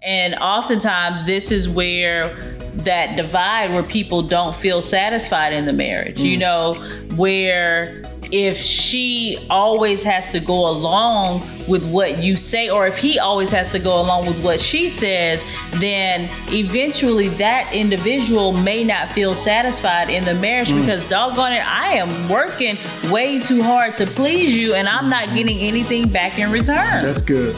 And oftentimes this is where that divide where people don't feel satisfied in the marriage, where if she always has to go along with what you say, or if he always has to go along with what she says, then eventually that individual may not feel satisfied in the marriage because doggone it, I am working way too hard to please you and I'm not getting anything back in return. That's good.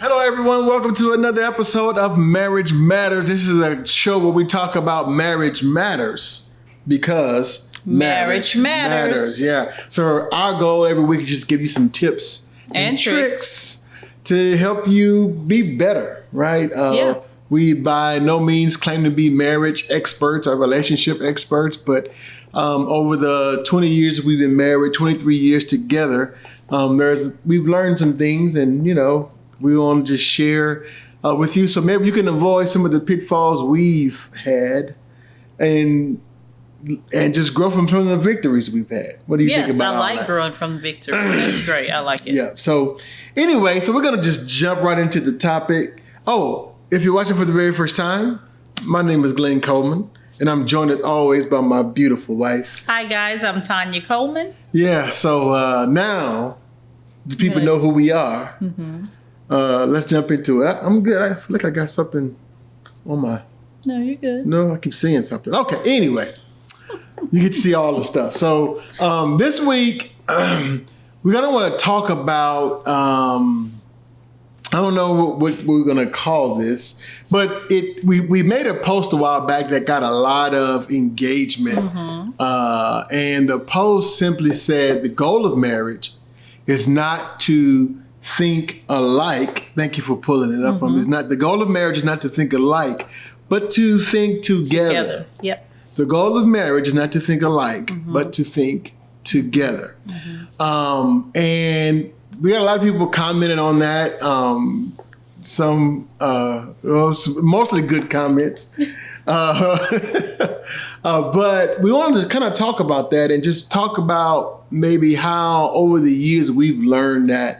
Hello, everyone. Welcome to another episode of Marriage Matters. This is a show where we talk about marriage matters because marriage matters. Yeah. So our goal every week is just give you some tips and tricks to help you be better, right? We by no means claim to be marriage experts or relationship experts, but over the 20 years we've been married, 23 years together, we've learned some things, and we want to just share with you, so maybe you can avoid some of the pitfalls we've had, and just grow from some of the victories we've had. What do you think about all that? Yes, I like growing from victory. That's great. I like it. Yeah. So anyway, we're gonna just jump right into the topic. Oh, if you're watching for the very first time, my name is Glenn Coleman, and I'm joined as always by my beautiful wife. Hi guys, I'm Tynia Coleman. Yeah. So now the people know who we are. Mm-hmm. Let's jump into it. I'm good. I feel like I got something on my... No, you're good. No, I keep seeing something. Okay, anyway. You get to see all the stuff. So this week, we're going to want to talk about... I don't know what we're going to call this, but we made a post a while back that got a lot of engagement. Mm-hmm. And the post simply said the goal of marriage is not to think alike. Thank you for pulling it up on this. The goal of marriage is not to think alike, but to think together. Yep. The goal of marriage is not to think alike, but to think together. And we got a lot of people commenting on that. Mostly good comments. But we wanted to kind of talk about that and just talk about maybe how over the years we've learned that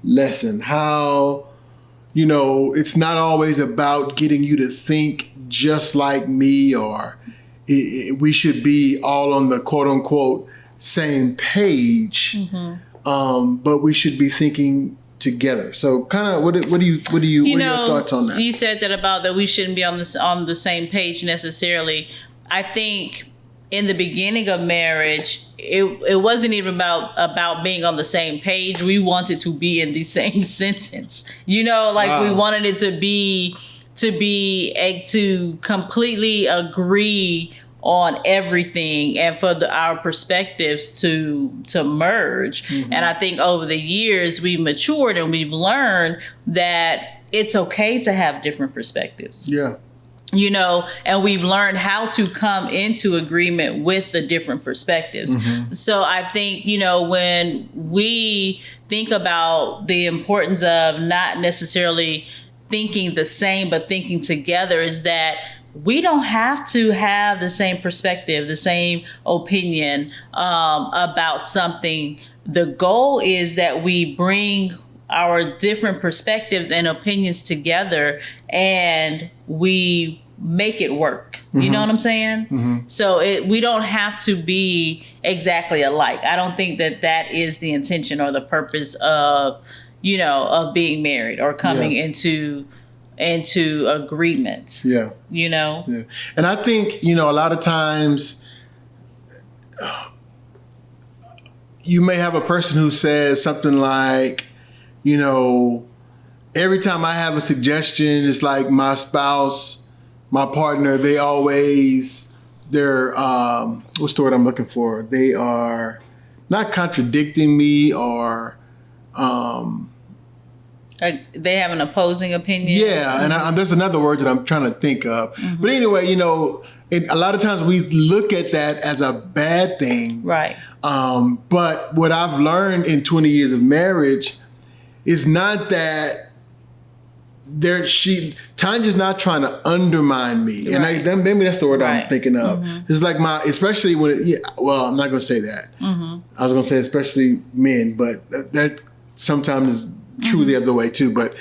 lesson. How, it's not always about getting you to think just like me, or we should be all on the quote unquote same page, but we should be thinking together. So kind of what are your thoughts on that? You said that about that we shouldn't be on the same page necessarily. I think in the beginning of marriage, it wasn't even about being on the same page. We wanted to be in the same sentence. We wanted it to completely agree on everything, and for our perspectives to merge. And I think over the years we've matured and we've learned that it's okay to have different perspectives. Yeah. And we've learned how to come into agreement with the different perspectives. So I think, when we think about the importance of not necessarily thinking the same, but thinking together, is that we don't have to have the same perspective, the same opinion about something. The goal is that we bring our different perspectives and opinions together and we make it work. You know what I'm saying? So we don't have to be exactly alike. I don't think that is the intention or the purpose of, of being married or coming into agreement. Yeah. Yeah. And I think, a lot of times you may have a person who says something like, every time I have a suggestion, it's like my spouse, my partner, they're what's the word I'm looking for? They are not contradicting me, or they have an opposing opinion. Yeah, and there's another word that I'm trying to think of. But anyway, a lot of times we look at that as a bad thing. Right. But what I've learned in 20 years of marriage is not that Tanya's not trying to undermine me, and maybe that's the word I'm thinking of. It's like especially when, I'm not going to say that. I was going to say especially men, but that sometimes is true the other way too. But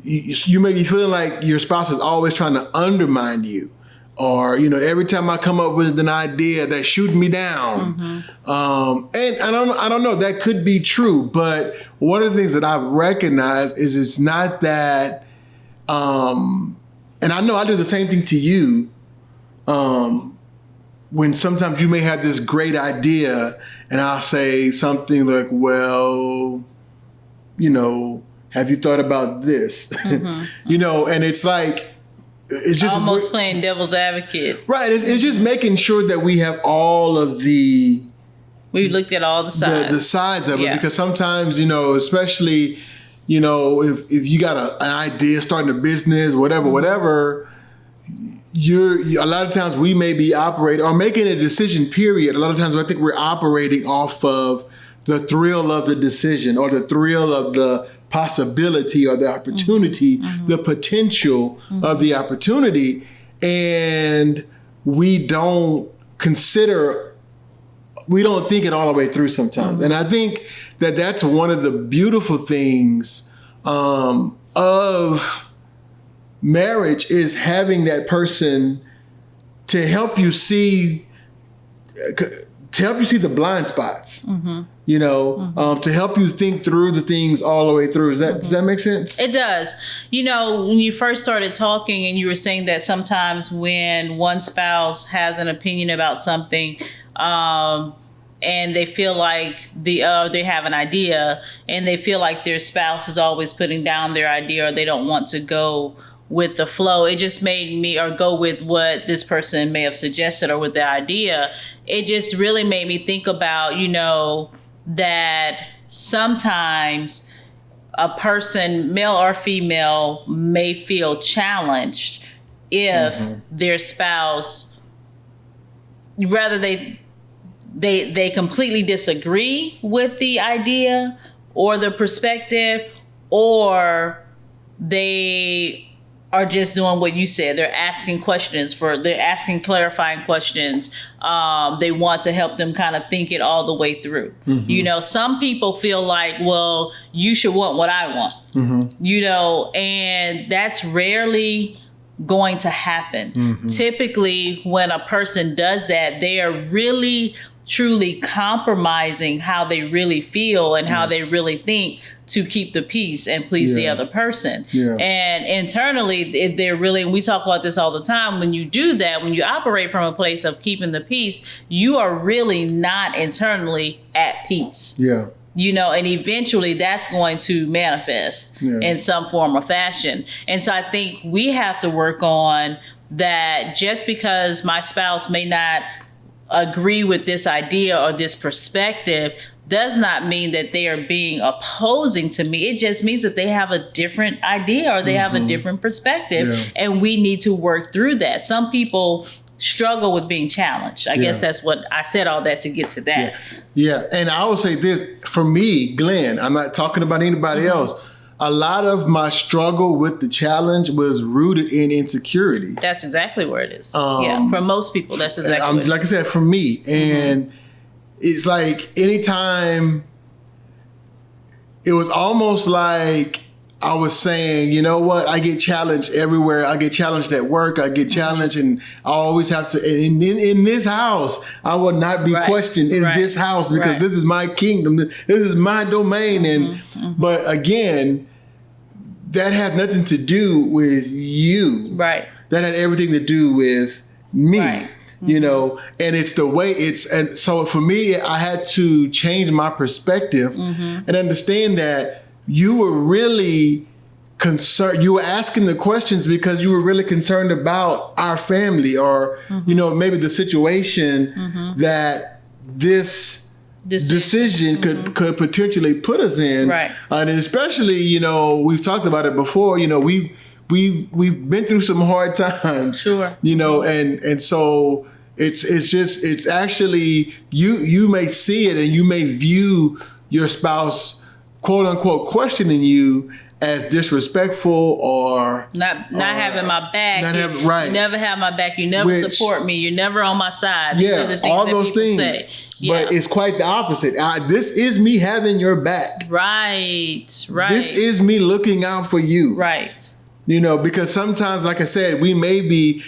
you may be feeling like your spouse is always trying to undermine you, or every time I come up with an idea that shooting me down. And I don't know, that could be true, but one of the things that I've recognized is it's not that. And I know I do the same thing to you. When sometimes you may have this great idea, and I'll say something like, "Well, have you thought about this?" And it's like, it's just almost playing devil's advocate. Right. It's just making sure that we have all of we looked at all the sides. The sides of it, because sometimes, especially, if you got an idea, starting a business, whatever, a lot of times we may be operating or making a decision, period. A lot of times I think we're operating off of the thrill of the decision, or the thrill of the possibility, or the opportunity, the potential of the opportunity. And we don't think it all the way through sometimes. And I think that that's one of the beautiful things of marriage, is having that person to help you see the blind spots, to help you think through the things all the way through. Does that make sense? It does. When you first started talking and you were saying that sometimes when one spouse has an opinion about something, and they feel like they have an idea, and they feel like their spouse is always putting down their idea, or they don't want to go with the flow. It just made me, or go with what this person may have suggested, or with the idea. It just really made me think about, that sometimes a person, male or female, may feel challenged if their spouse, rather they completely disagree with the idea or the perspective, or they are just doing what you said. They're asking clarifying questions. They want to help them kind of think it all the way through. Some people feel like, well, you should want what I want, and that's rarely going to happen. Typically, when a person does that, they are really truly compromising how they really feel and how they really think, to keep the peace and please the other person. And internally, they're really, and we talk about this all the time, when you do that, when you operate from a place of keeping the peace, you are really not internally at peace. And eventually that's going to manifest in some form or fashion. And so I think we have to work on that. Just because my spouse may not agree with this idea or this perspective does not mean that they are being opposing to me. It just means that they have a different idea, or they have a different perspective, and we need to work through that. Some people struggle with being challenged. I guess that's what I said, all that to get to that. And I will say this, for me, Glenn, I'm not talking about anybody else. A lot of my struggle with the challenge was rooted in insecurity. That's exactly where it is. For most people, that's exactly what it is. Like I said, for me. And it's like, anytime, it was almost like I was saying, you know what, I get challenged everywhere. I get challenged at work. I get challenged, and I always have to, in this house, I will not be questioned in this house, because this is my kingdom. This is my domain. And but again, that had nothing to do with you. That had everything to do with me. And it's the way and so for me, I had to change my perspective and understand that you were really concerned. You were asking the questions because you were really concerned about our family, or, maybe the situation that this decision could potentially put us in. And especially, we've talked about it before, we've been through some hard times. And so it's actually, you may see it, and you may view your spouse, quote unquote, questioning you as disrespectful or not having my back. Right. You never have my back. You never support me. You're never on my side. These are the things all that those things. say. Yeah. But it's quite the opposite. This is me having your back. Right. This is me looking out for you. Right. Because sometimes, like I said, we may be,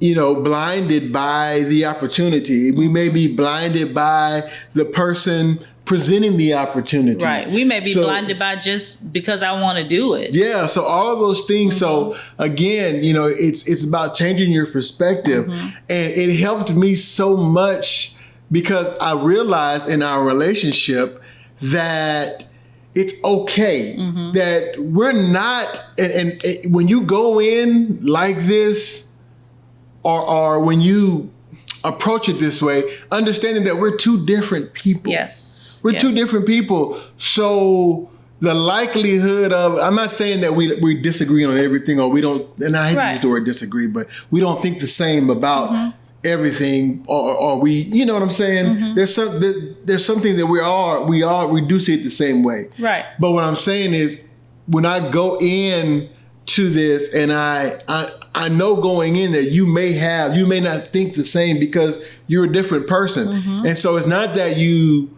blinded by the opportunity. We may be blinded by the person presenting the opportunity. Right. We may be blinded by just because I want to do it. Yeah. So all of those things. So again, it's about changing your perspective. And it helped me so much because I realized in our relationship that it's okay that we're not, and when you go in like this, or when you approach it this way, understanding that we're two different people. Yes. We're two different people. So the likelihood of, I'm not saying that we disagree on everything, or we don't, and I hate to use the word disagree, but we don't think the same about everything, or we, you know what I'm saying? There's some things that we do see it the same way. Right. But what I'm saying is, when I go in to this, and I know going in that you may not think the same because you're a different person. And so it's not that you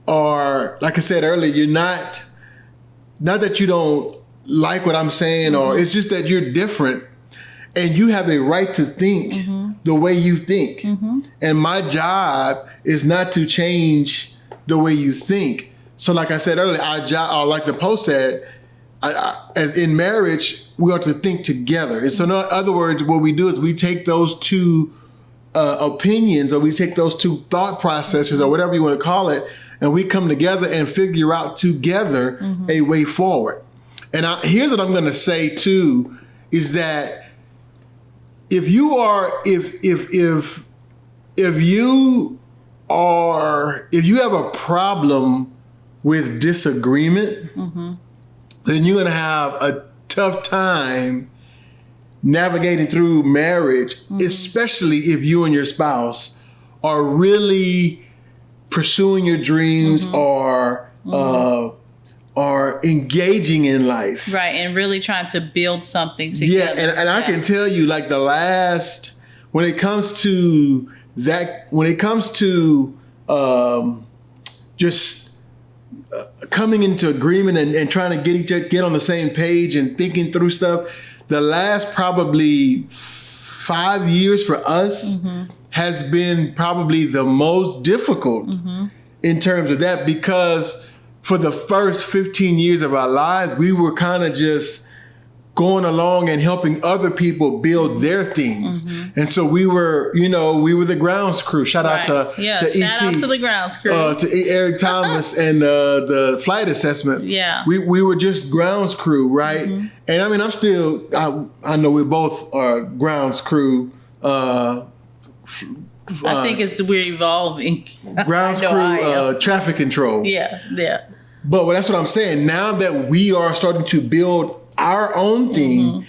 are, like I said earlier, you're not that you don't like what I'm saying, or it's just that you're different and you have a right to think the way you think. And my job is not to change the way you think. So like I said earlier, our job, or like the post said, as in marriage, we are to think together. And so in other words, what we do is we take those two opinions, or we take those two thought processes, or whatever you want to call it, and we come together and figure out together a way forward. And here's what I'm going to say too, is that if you have a problem with disagreement, then you're going to have a tough time navigating through marriage, especially if you and your spouse are really pursuing your dreams or engaging in life. Right. And really trying to build something together. Yeah. And I can tell you, like, when it comes to coming into agreement and trying to get on the same page and thinking through stuff, the last probably 5 years for us has been probably the most difficult in terms of that, because for the first 15 years of our lives, we were kind of just going along and helping other people build their things. And so we were the grounds crew. Shout out to shout out to the grounds crew. To Eric Thomas and the flight assessment. Yeah. We were just grounds crew, right? And I mean, I know we both are grounds crew. I think we're evolving. Grounds crew, traffic control. Yeah. But that's what I'm saying. Now that we are starting to build our own thing,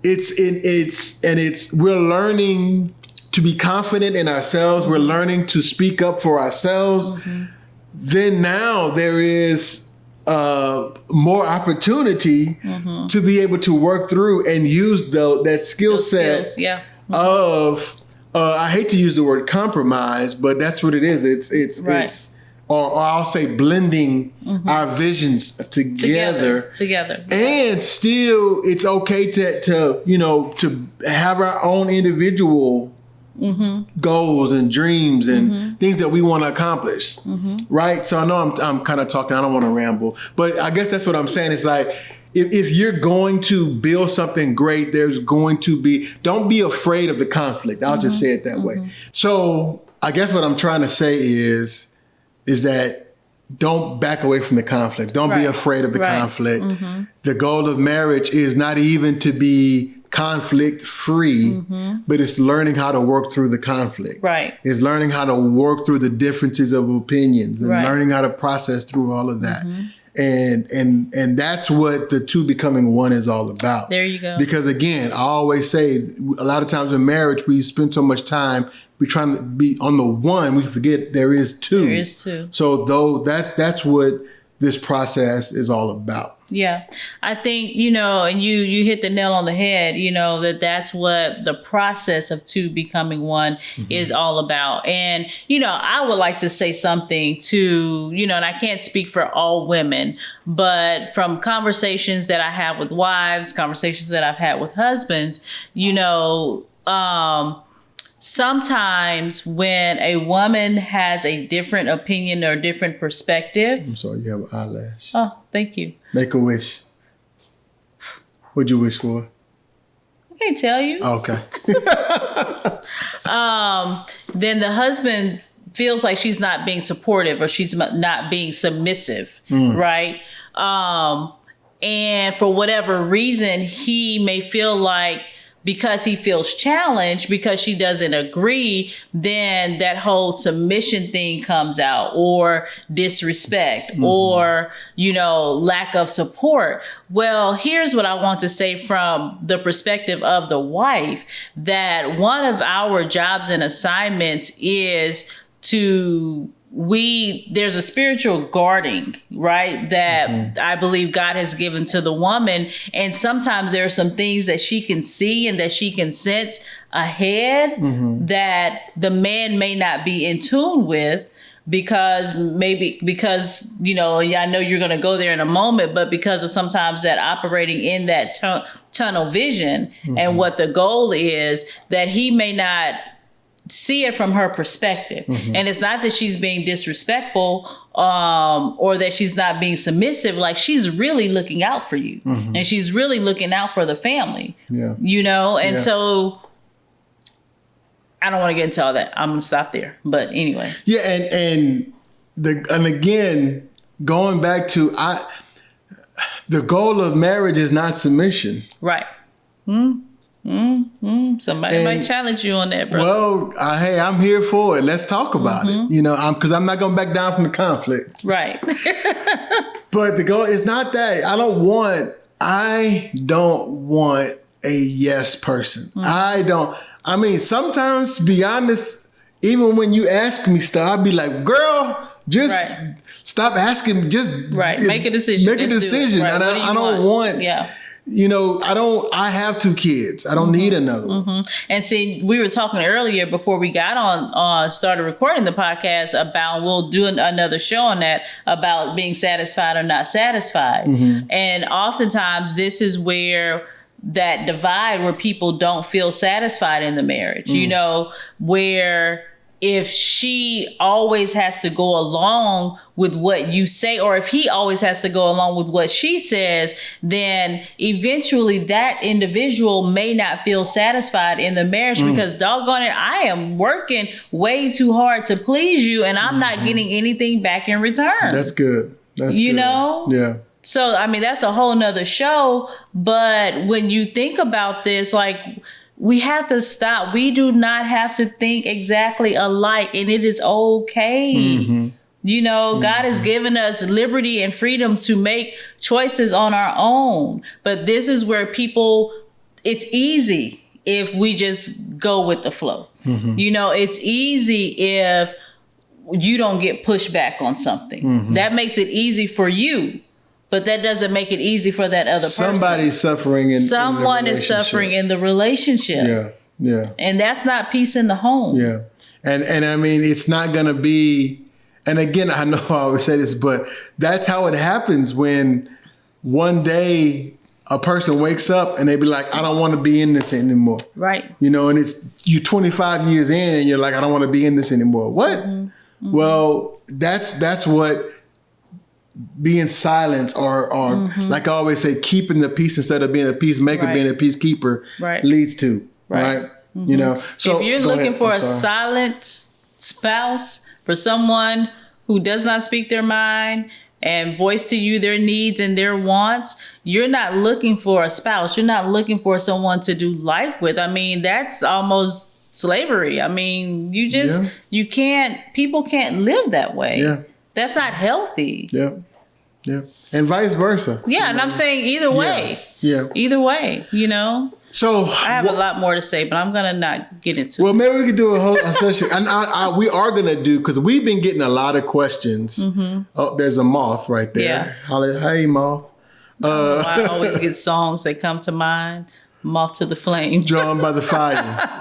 we're learning to be confident in ourselves. We're learning to speak up for ourselves. Then now there is more opportunity to be able to work through and use that skill set of, I hate to use the word compromise, but that's what it is. It's or I'll say blending our visions together. And still, it's okay to have our own individual goals and dreams and things that we want to accomplish. Right. So I know I'm kind of talking, I don't want to ramble, but I guess that's what I'm saying. It's like, if you're going to build something great, don't be afraid of the conflict. I'll just say it that way. So I guess what I'm trying to say is that don't back away from the conflict. Don't be afraid of the conflict. The goal of marriage is not even to be conflict free, but it's learning how to work through the conflict. Right. It's learning how to work through the differences of opinions and learning how to process through all of that. And that's what the two becoming one is all about. There you go. Because again, I always say, a lot of times in marriage, we spend so much time we trying to be on the one, we forget there is two. There is two. So that's what this process is all about. Yeah, I think, and you hit the nail on the head, that's what the process of two becoming one is all about. And, I would like to say something to, and I can't speak for all women, but from conversations that I have with wives, conversations that I've had with husbands, sometimes when a woman has a different opinion or different perspective. I'm sorry, you have an eyelash. Oh, thank you. Make a wish. What'd you wish for? I can't tell you. Okay. Then the husband feels like she's not being supportive or she's not being submissive, right? And for whatever reason, he may feel like, because he feels challenged, because she doesn't agree, then that whole submission thing comes out, or disrespect, or, lack of support. Well, here's what I want to say from the perspective of the wife, that one of our jobs and assignments is there's a spiritual guarding, right? That I believe God has given to the woman. And sometimes there are some things that she can see and that she can sense ahead that the man may not be in tune with, because I know you're going to go there in a moment, but because of sometimes that operating in that tunnel vision and what the goal is, that he may not see it from her perspective. And it's not that she's being disrespectful or that she's not being submissive. Like, she's really looking out for you and she's really looking out for the family, and so I don't want to get into all that. I'm going to stop there. But anyway. Yeah. And again, going back to the goal of marriage is not submission. Right. Somebody might challenge you on that, bro. Well, hey, I'm here for it. Let's talk about it. Because I'm not going to back down from the conflict. Right. But the goal is not that. I don't want a yes person. Sometimes, to be honest, even when you ask me stuff, I'll be like, girl, just stop asking. Just make a decision. Make a decision. And I don't want. Yeah. I have 2 kids. I don't need another one. And see, we were talking earlier before we got started recording the podcast about, we'll do another show on that, about being satisfied or not satisfied. And oftentimes this is where that divide, where people don't feel satisfied in the marriage, where if she always has to go along with what you say, or if he always has to go along with what she says, then eventually that individual may not feel satisfied in the marriage, because doggone it, I am working way too hard to please you and I'm not getting anything back in return. That's good. Yeah. So, that's a whole nother show. But when you think about this, like, we have to stop. We do not have to think exactly alike, and it is okay. God has given us liberty and freedom to make choices on our own. But this is where it's easy if we just go with the flow. It's easy if you don't get pushback on something. That makes it easy for you. But that doesn't make it easy for that other person. Somebody's suffering Someone is suffering in the relationship. Yeah. And that's not peace in the home. Yeah. And it's not going to be, and again, I know I always say this, but that's how it happens when one day a person wakes up and they be like, I don't want to be in this anymore. Right. And it's you 25 years in and you're like, I don't want to be in this anymore. What? Well, that's what being silent or like I always say, keeping the peace instead of being a peacemaker, being a peacekeeper leads to, right? So if you're looking for a silent spouse, for someone who does not speak their mind and voice to you their needs and their wants, you're not looking for a spouse. You're not looking for someone to do life with. That's almost slavery. People can't live that way. Yeah. That's not healthy. Yeah. Yeah. And vice versa. Yeah, and I'm saying either way. Yeah. Either way, you know. So I have a lot more to say, but I'm gonna not get into it. Well, maybe we could do a whole session. And we are gonna do, because we've been getting a lot of questions. Oh, there's a moth right there. Yeah. Hey, moth. I always get songs that come to mind. Moth to the Flame. Drawn by the Fire.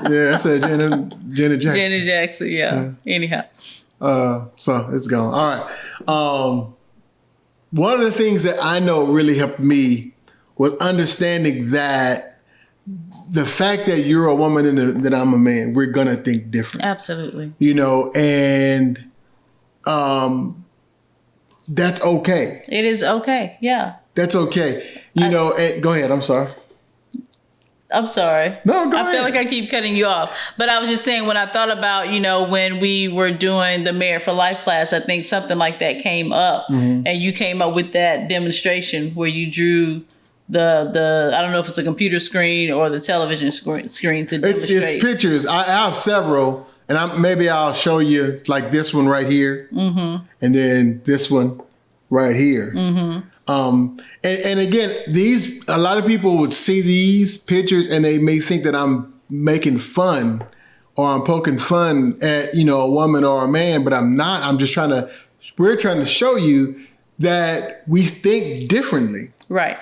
Yeah, that's Janet Jackson. Janet Jackson, yeah. Anyhow. So it's gone. All right. One of the things that I know really helped me was understanding that the fact that you're a woman and that I'm a man, we're going to think different. Absolutely. You know, and that's okay. It is okay. Yeah. That's okay. You know, and go ahead. I'm sorry. I'm sorry. No, go ahead. I feel like I keep cutting you off. But I was just saying, when I thought about, you know, when we were doing the Married for Life class, I think something like that came up. And you came up with that demonstration where you drew the I don't know if it's a computer screen or the television screen to demonstrate. It's pictures. I have several. And maybe I'll show you like this one right here. And then this one right here. And again, a lot of people would see these pictures and they may think that I'm making fun or I'm poking fun at, you know, a woman or a man, but I'm not. We're trying to show you that we think differently. Right.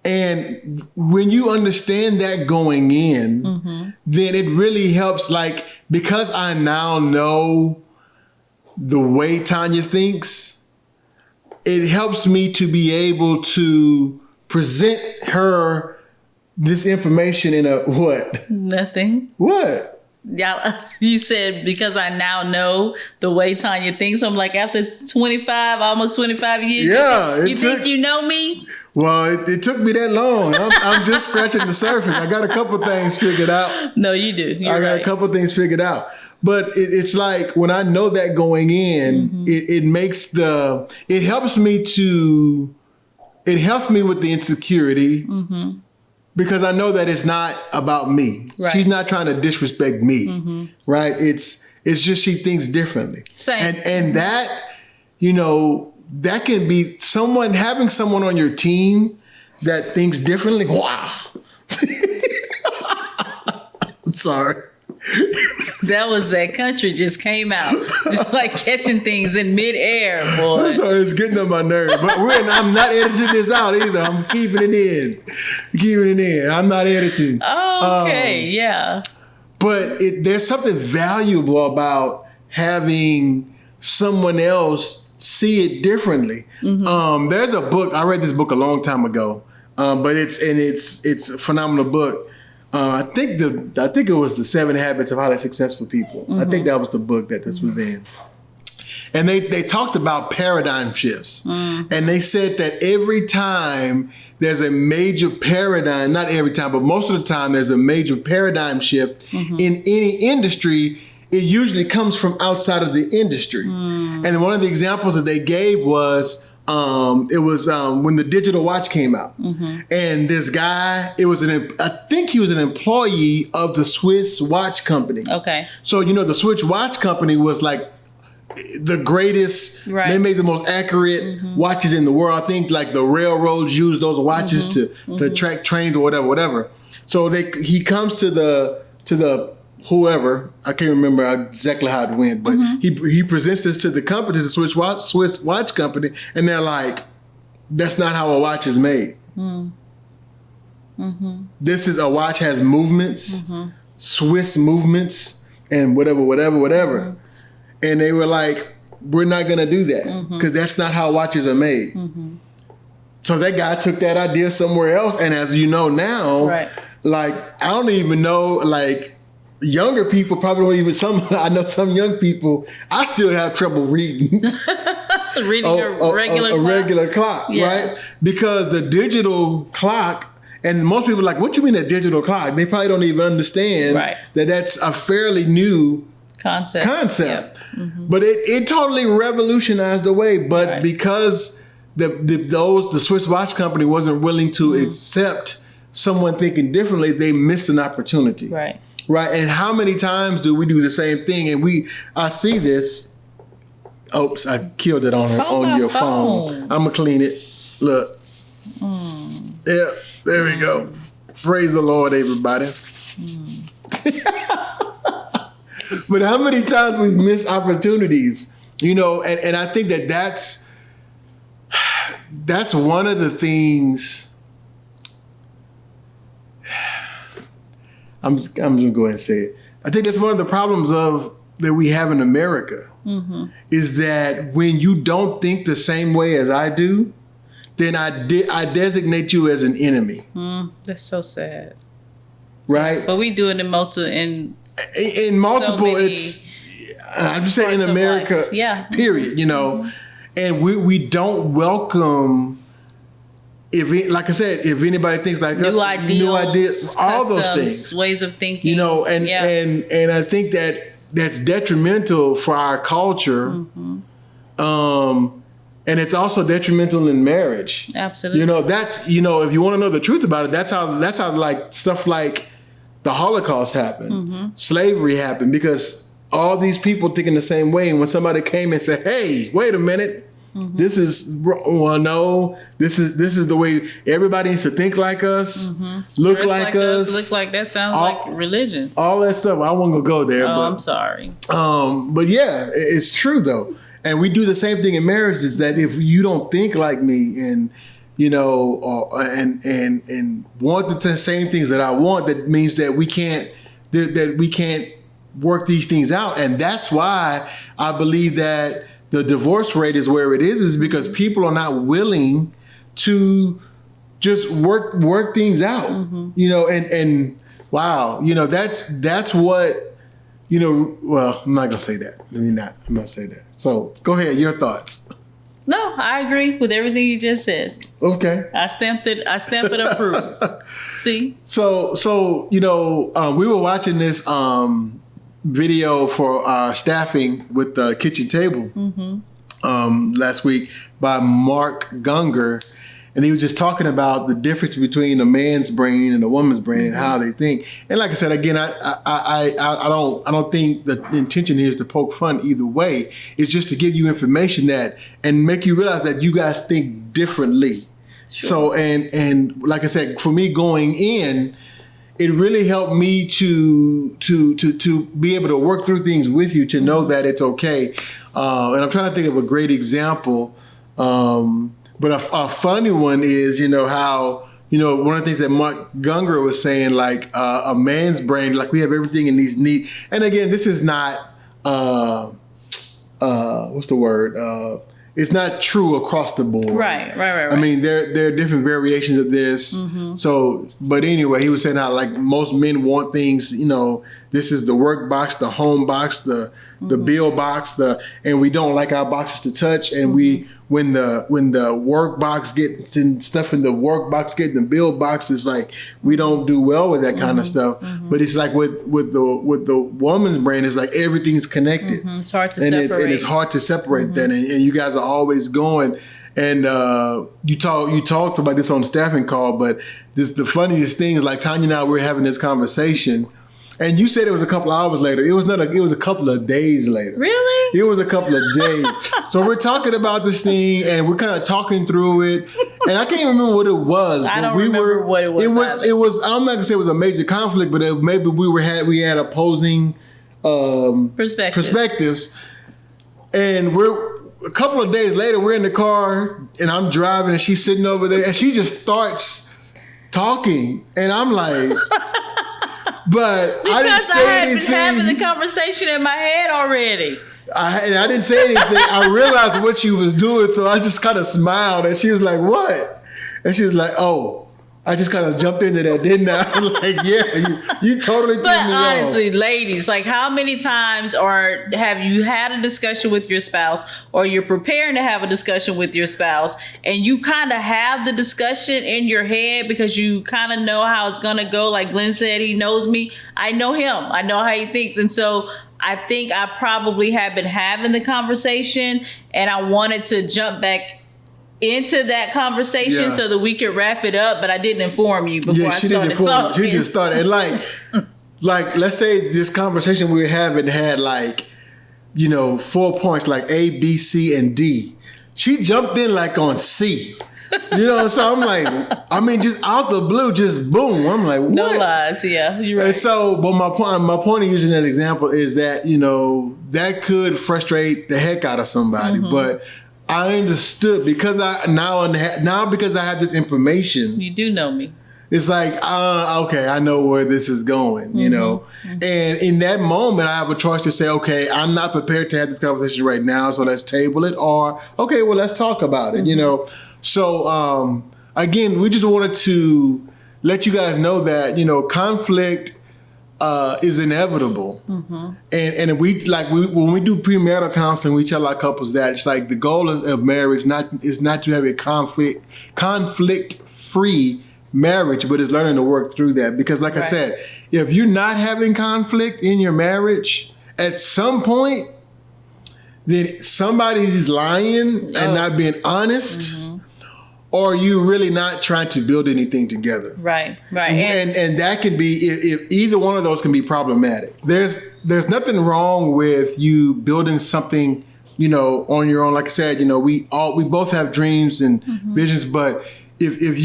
And when you understand that going in, then it really helps, like, because I now know the way Tynia thinks, it helps me to be able to present her this information in a what? Nothing. What? Yeah, you said because I now know the way Tynia thinks. I'm like, after 25, almost 25 years. Yeah. You think you know me? Well, it took me that long. I'm just scratching the surface. I got a couple things figured out. No, you do. I got a couple things figured out. But it's like when I know that going in, it helps me with the insecurity because I know that it's not about me. Right. She's not trying to disrespect me, right? It's just she thinks differently. Same. And that, you know, that can be having someone on your team that thinks differently. Wow. I'm sorry. That country just came out. Just like catching things in midair, boy. I'm sorry, it's getting on my nerves. But I'm not editing this out either. I'm keeping it in. I'm not editing. Oh, okay, yeah. But there's something valuable about having someone else see it differently. There's a book, I read this book a long time ago, but it's a phenomenal book. I think it was The 7 Habits of Highly Successful People. I think that was the book that this was in. And they talked about paradigm shifts. And they said that every time there's a major paradigm, not every time, but most of the time there's a major paradigm shift in any industry, it usually comes from outside of the industry. And one of the examples that they gave was when the digital watch came out, and this guy, I think he was an employee of the Swiss watch company. Okay. So, you know, the Swiss watch company was like the greatest. Right. They made the most accurate watches in the world. I think like the railroads used those watches to track trains or whatever. So he comes to the whoever, I can't remember exactly how it went, but he presents this to the company, the Swiss watch company, and they're like, that's not how a watch is made. This is a watch has movements, Swiss movements, and whatever. And they were like, we're not going to do that because that's not how watches are made. So that guy took that idea somewhere else. And as you know now, like, I don't even know, like, younger people probably don't even, I know some young people, I still have trouble reading. Reading a regular clock, right? Because the digital clock, and most people are like, what do you mean a digital clock? They probably don't even understand that that's a fairly new concept. Yep. But it totally revolutionized the way. But because the Swiss watch company wasn't willing to accept someone thinking differently, they missed an opportunity. Right. And how many times do we do the same thing? And I see this Oops, I killed it on your phone. I'm gonna clean it. Look. Yeah, there we go. Praise the Lord, everybody. But how many times we've missed opportunities, and I think that's one of the things. I'm just gonna go ahead and say it. I think that's one of the problems that we have in America, is that when you don't think the same way as I do, then I designate you as an enemy. That's so sad. Right? But we do it in multiple. So it's. I'm just saying in America. Yeah. Period. And we don't welcome. Like I said, if anybody thinks like new ideas, all customs, those things, ways of thinking, and I think that's detrimental for our culture. And it's also detrimental in marriage. Absolutely. If you want to know the truth about it, that's how like stuff like the Holocaust happened, slavery happened, because all these people thinking the same way. And when somebody came and said, "Hey, wait a minute, this is this is the way everybody needs to think like us, look like us, look like that sounds like religion." All that stuff. I won't go there. Oh, I'm sorry. But yeah, it's true though. And we do the same thing in marriage, is that if you don't think like me and, and want the same things that I want, that means that we can't work these things out. And that's why I believe that the divorce rate is where it is because people are not willing to just work things out, and wow, that's what, well, I'm not going to say that. I'm not going to say that. So go ahead. Your thoughts. No, I agree with everything you just said. Okay. I stamped it approved. See? So we were watching this video for our staffing with the kitchen table last week by Mark Gungor. And he was just talking about the difference between a man's brain and a woman's brain and how they think. And like I said, again, I don't think the intention here is to poke fun either way. It's just to give you information and make you realize that you guys think differently. Sure. So and like I said, for me going in, it really helped me to be able to work through things with you, to know that it's okay. And I'm trying to think of a great example. But a funny one is, how, one of the things that Mark Gungor was saying, like a man's brain, like we have everything in these neat. And again, this is not, what's the word? It's not true across the board. Right. I mean, there are different variations of this. So, but anyway, he was saying how like most men want things, this is the work box, the home box, the bill box, and we don't like our boxes to touch. And when the work box gets and stuff in the work box get in the bill box, it's like we don't do well with that kind of stuff. But it's like with the woman's brain, it's like everything's connected. It's hard to separate. And it's hard to separate that. And you guys are always going. And you talked about this on the staffing call, but the funniest thing is, like, Tynia and I were having this conversation. And you said it was a couple of hours later. It was it was a couple of days later. Really? It was a couple of days. So we're talking about this thing, and we're kind of talking through it. And I can't remember what it was. I don't remember what it was. It was. I'm not gonna say it was a major conflict, but maybe we had opposing perspectives. And we're a couple of days later. We're in the car, and I'm driving, and she's sitting over there, and she just starts talking, and I'm like. But because I didn't say anything. Because I had been having the conversation in my head already. I didn't say anything. I realized what she was doing, so I just kind of smiled. And she was like, "What?" And she was like, "Oh." I just kind of jumped into that, didn't I? Like, yeah, you totally threw me off. But honestly, ladies, like, how many times have you had a discussion with your spouse, or you're preparing to have a discussion with your spouse, and you kind of have the discussion in your head because you kind of know how it's going to go? Like Glenn said, he knows me. I know him. I know how he thinks. And so I think I probably have been having the conversation, and I wanted to jump back into that conversation so that we could wrap it up, but I didn't inform you before I started talking. She just started. And like, let's say this conversation we were having had like, 4 points like A, B, C, and D. She jumped in like on C. So I'm like, just out the blue, just boom. I'm like, what? No lies, yeah, you're right. And so, but my point of using that example is that, that could frustrate the heck out of somebody. Mm-hmm. But I understood because I have this information. You do know me. It's like, okay, I know where this is going, Mm-hmm. And in that moment, I have a choice to say, okay, I'm not prepared to have this conversation right now, so let's table it. Or, okay, well, let's talk about it, Mm-hmm. So, again, we just wanted to let you guys know that, conflict is inevitable. Mm-hmm. And when we do premarital counseling, we tell our couples that it's like the goal of marriage is not to have a conflict-free marriage, but it's learning to work through that. Because like I said, if you're not having conflict in your marriage, at some point, then somebody's lying and not being honest. Mm-hmm. Or you're really not trying to build anything together. Right. And that can be, if either one of those can be problematic. There's nothing wrong with you building something, on your own. Like I said, we both have dreams and mm-hmm. visions, but if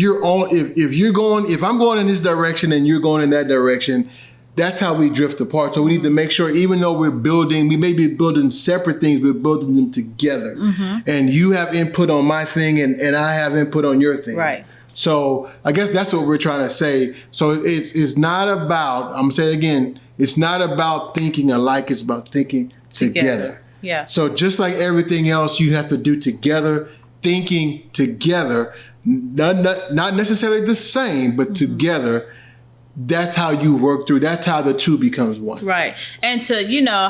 I'm going in this direction and you're going in that direction, that's how we drift apart. So we need to make sure, even though we may be building separate things, we're building them together. Mm-hmm. And you have input on my thing and I have input on your thing. Right. So I guess that's what we're trying to say. So it's not about, I'm going to say it again, it's not about thinking alike, it's about thinking together. Yeah. So just like everything else you have to do together, thinking together, not necessarily the same, but mm-hmm. together. That's how you work through. That's how the two becomes one. Right. And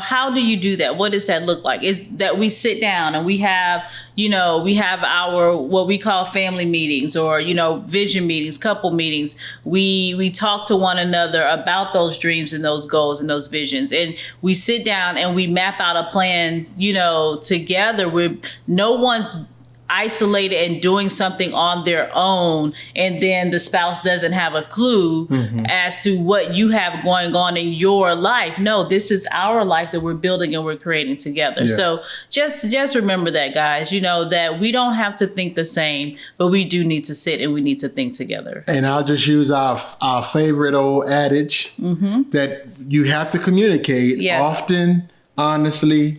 how do you do that? What does that look like? Is that we sit down and we have our, what we call family meetings or, vision meetings, couple meetings. We talk to one another about those dreams and those goals and those visions. And we sit down and we map out a plan, together where no one's isolated and doing something on their own, and then the spouse doesn't have a clue mm-hmm. as to what you have going on in your life. No, this is our life that we're building and we're creating together. Yeah. So just remember that, guys, that we don't have to think the same, but we do need to sit and we need to think together. And I'll just use our favorite old adage mm-hmm. that you have to communicate often, honestly,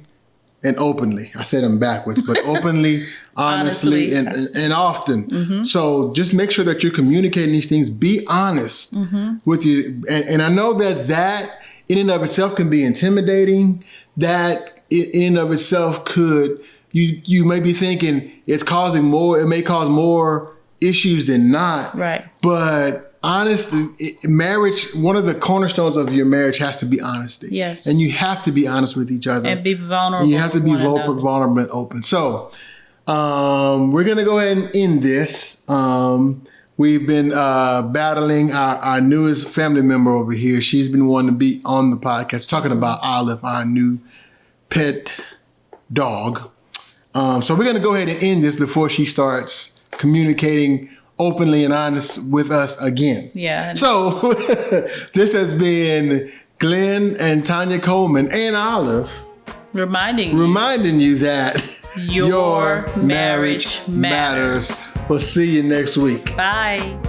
and openly. I said them backwards, but openly, honestly, and often. Mm-hmm. So just make sure that you're communicating these things. Be honest mm-hmm. with you. And I know that in and of itself can be intimidating. That in and of itself could, you may be thinking it may cause more issues than not. Right. But honestly, marriage, one of the cornerstones of your marriage has to be honesty. Yes. And you have to be honest with each other. And be vulnerable. And you have to be vulnerable and open. So we're going to go ahead and end this. We've been battling our newest family member over here. She's been wanting to be on the podcast, talking about Olive, our new pet dog. So we're going to go ahead and end this before she starts communicating openly and honest with us again. Yeah. So this has been Glenn and Tynia Coleman and Olive reminding you that your marriage matters. We'll see you next week. Bye.